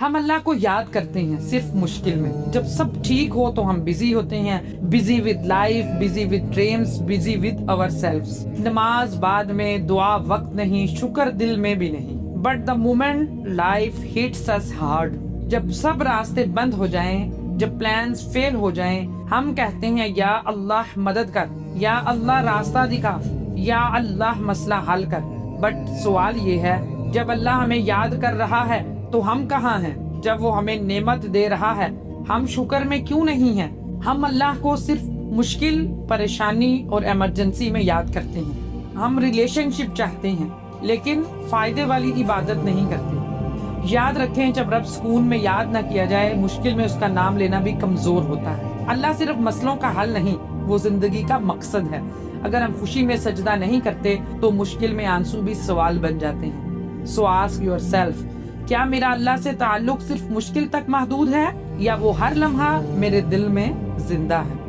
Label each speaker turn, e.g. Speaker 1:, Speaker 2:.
Speaker 1: ہم اللہ کو یاد کرتے ہیں صرف مشکل میں. جب سب ٹھیک ہو تو ہم بزی ہوتے ہیں, busy with life, busy with dreams, busy with over سیلفز. نماز بعد میں, دعا وقت نہیں, شکر دل میں بھی نہیں. But the moment life hits us hard, جب سب راستے بند ہو جائیں, جب پلانز فیل ہو جائیں, ہم کہتے ہیں یا اللہ مدد کر, یا اللہ راستہ دکھا, یا اللہ مسئلہ حل کر. بٹ سوال یہ ہے, جب اللہ ہمیں یاد کر رہا ہے تو ہم کہاں ہیں؟ جب وہ ہمیں نعمت دے رہا ہے ہم شکر میں کیوں نہیں ہیں؟ ہم اللہ کو صرف مشکل, پریشانی اور ایمرجنسی میں یاد کرتے ہیں. ہم ریلیشن شپ چاہتے ہیں لیکن فائدے والی عبادت نہیں کرتے. یاد رکھیں, جب رب سکون میں یاد نہ کیا جائے, مشکل میں اس کا نام لینا بھی کمزور ہوتا ہے. اللہ صرف مسئلوں کا حل نہیں, وہ زندگی کا مقصد ہے. اگر ہم خوشی میں سجدہ نہیں کرتے تو مشکل میں آنسو بھی سوال بن جاتے ہیں. So ask yourself, کیا میرا اللہ سے تعلق صرف مشکل تک محدود ہے, یا وہ ہر لمحہ میرے دل میں زندہ ہے؟